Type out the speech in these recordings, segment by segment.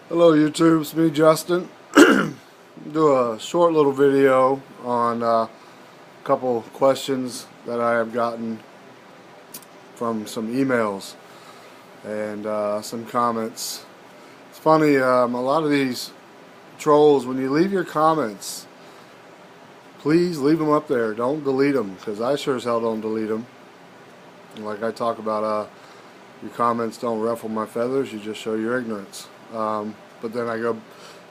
Hello YouTube, it's me Justin. Do a short little video on a couple questions that I have gotten from some emails and some comments. It's funny, a lot of these trolls, when you leave your comments, please leave them up there. Don't delete them, because I sure as hell don't delete them. Like I talk about, your comments don't ruffle my feathers, you just show your ignorance. But then I go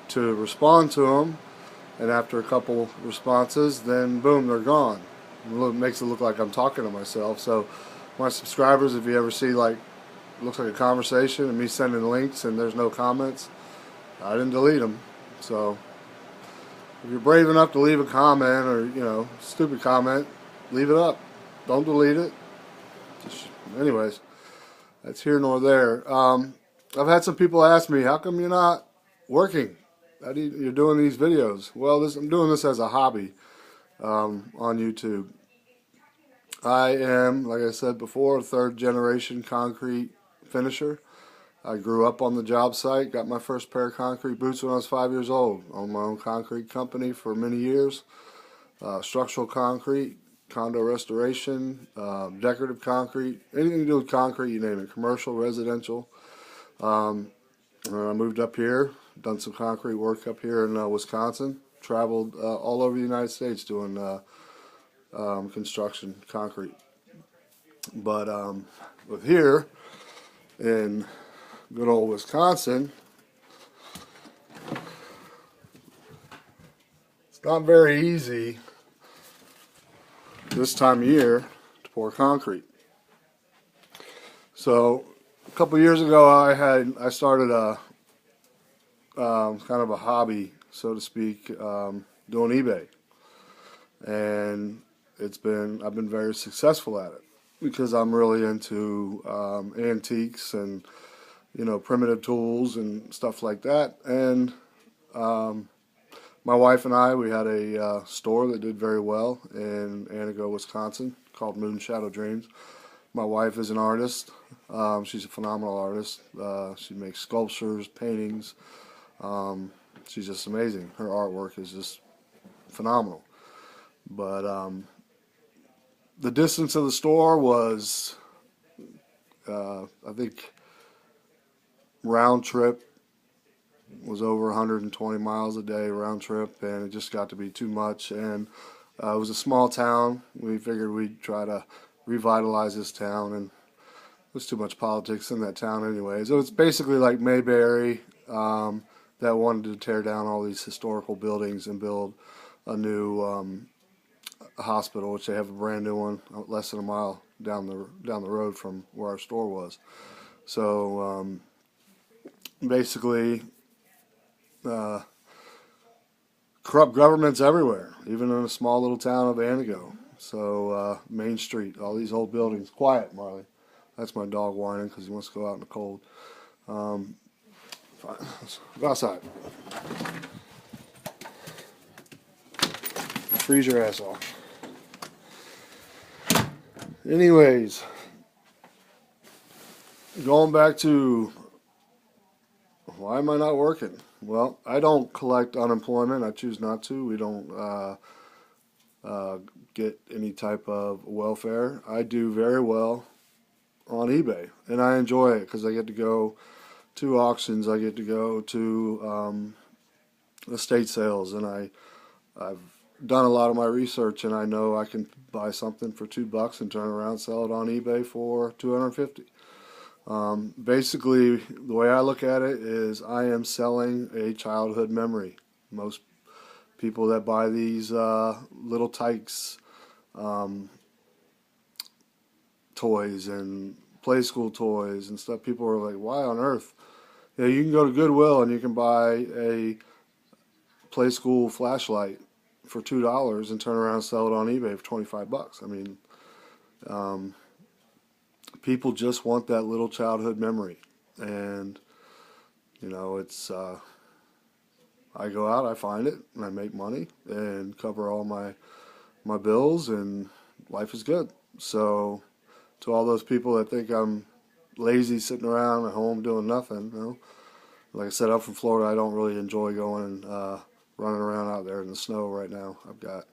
to respond to them, and after a couple responses, then boom, they're gone. It makes it look like I'm talking to myself. So my subscribers, if you ever see like, it looks like a conversation and me sending links and there's no comments, I didn't delete them. So if you're brave enough to leave a comment, or stupid comment, leave it up. Don't delete it. Anyways, that's here nor there. I've had some people ask me, how come you're not working? You're doing these videos? Well, I'm doing this as a hobby on YouTube. I am, like I said before, a third generation concrete finisher. I grew up on the job site, got my first pair of concrete boots when I was 5 years old. Owned my own concrete company for many years. Structural concrete, condo restoration, decorative concrete, anything to do with concrete, you name it, commercial, residential. And I moved up here, done some concrete work up here in Wisconsin, traveled all over the United States doing construction, concrete. But with here in good old Wisconsin, it's not very easy this time of year to pour concrete. So a couple years ago, I started a kind of a hobby, so to speak, doing eBay, and I've been very successful at it because I'm really into antiques and primitive tools and stuff like that. And my wife and we had a store that did very well in Antigo, Wisconsin, called Moon Shadow Dreams. My wife is an artist. She's a phenomenal artist. She makes sculptures, paintings. She's just amazing. Her artwork is just phenomenal. But the distance of the store was, I think, round trip was over 120 miles a day round trip, and it just got to be too much. And it was a small town. We figured we'd try to revitalize this town, and there's too much politics in that town anyway. So it's basically like Mayberry, that wanted to tear down all these historical buildings and build a new hospital, which they have a brand new one less than a mile down the road from where our store was. So basically, corrupt governments everywhere, even in a small little town of Antigo. So Main Street, all these old buildings. Quiet, Marley. That's my dog whining because he wants to go out in the cold. Fine. Let's go outside. Freeze your ass off. Anyways, going back to why am I not working? Well, I don't collect unemployment. I choose not to. We don't get any type of welfare. I do very well on eBay, and I enjoy it because I get to go to auctions. I get to go to estate sales, and I've done a lot of my research, and I know I can buy something for $2 and turn around and sell it on eBay for $250. Basically, the way I look at it is I am selling a childhood memory. Most people that buy these little Tykes toys and play school toys and stuff, people are like, why on earth? You can go to Goodwill and you can buy a play school flashlight for $2 and turn around and sell it on eBay for $25. I mean, people just want that little childhood memory, and it's I go out, I find it, and I make money and cover all my bills, and life is good. So to all those people that think I'm lazy sitting around at home doing nothing, Like I said, I'm from Florida. I don't really enjoy going and running around out there in the snow right now. I've got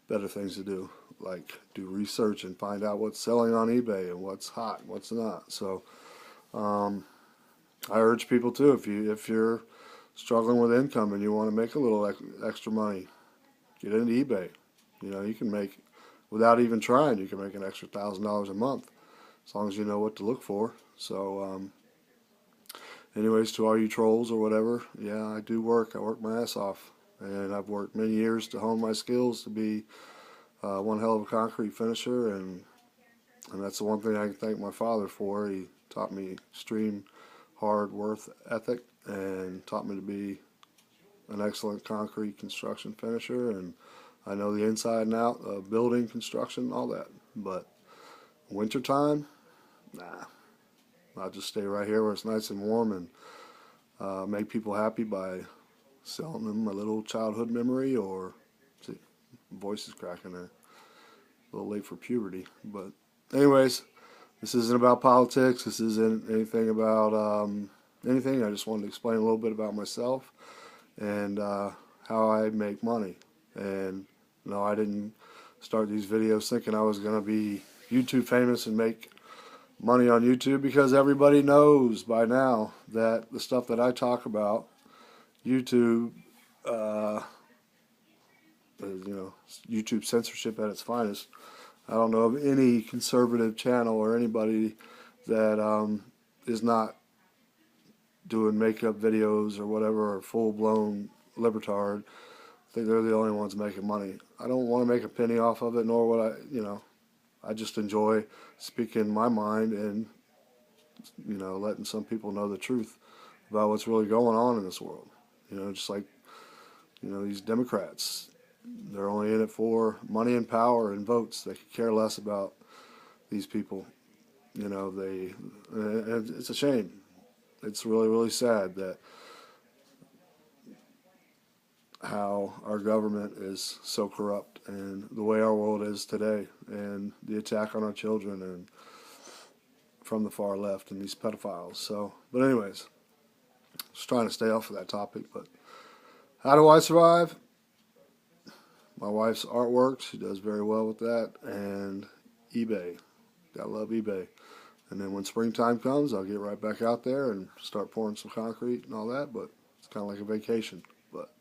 better things to do, like do research and find out what's selling on eBay and what's hot and what's not. So I urge people too, if you're struggling with income and you want to make a little extra money, get into eBay. You know, you can make, without even trying, you can make an extra $1,000 a month as long as you know what to look for. So anyways, to all you trolls or whatever, yeah, I do work. I work my ass off, and I've worked many years to hone my skills to be one hell of a concrete finisher, and that's the one thing I can thank my father for. He taught me extreme hard work ethic and taught me to be an excellent concrete construction finisher, and I know the inside and out of building, construction, all that. But wintertime, nah. I'll just stay right here where it's nice and warm and make people happy by selling them a little childhood memory, or see, voice is cracking there. A little late for puberty. But anyways, this isn't about politics. This isn't anything about anything. I just wanted to explain a little bit about myself and how I make money. And no, I didn't start these videos thinking I was going to be YouTube famous and make money on YouTube, because everybody knows by now that the stuff that I talk about, YouTube, YouTube censorship at its finest. I don't know of any conservative channel or anybody that is not doing makeup videos or whatever, or full-blown libertard. I think they're the only ones making money. I don't want to make a penny off of it, nor would I, I just enjoy speaking my mind and, letting some people know the truth about what's really going on in this world. Just like, these Democrats, they're only in it for money and power and votes. They could care less about these people. And it's a shame. It's really, really sad that how our government is so corrupt, and the way our world is today, and the attack on our children and from the far left and these pedophiles. So, but anyways, just trying to stay off of that topic. But how do I survive? My wife's artwork, she does very well with that, and eBay. Gotta love eBay. And then when springtime comes, I'll get right back out there and start pouring some concrete and all that, but it's kind of like a vacation. But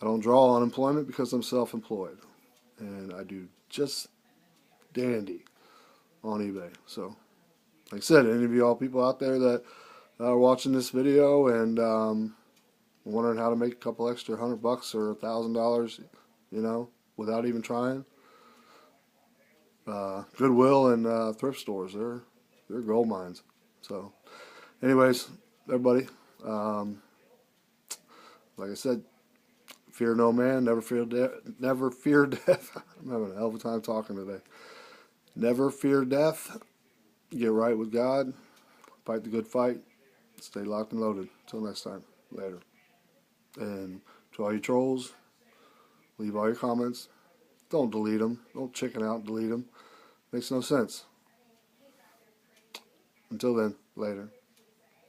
I don't draw unemployment because I'm self-employed, and I do just dandy on eBay. So, like I said, any of you all people out there that are watching this video and wondering how to make a couple extra $100 or $1,000, without even trying, Goodwill and thrift stores, they're gold mines. So, anyways, everybody, like I said, fear no man, never fear death. Never fear death. I'm having a hell of a time talking today. Never fear death. Get right with God. Fight the good fight. Stay locked and loaded. Until next time. Later. And to all you trolls, leave all your comments. Don't delete them. Don't chicken out and delete them. Makes no sense. Until then, later.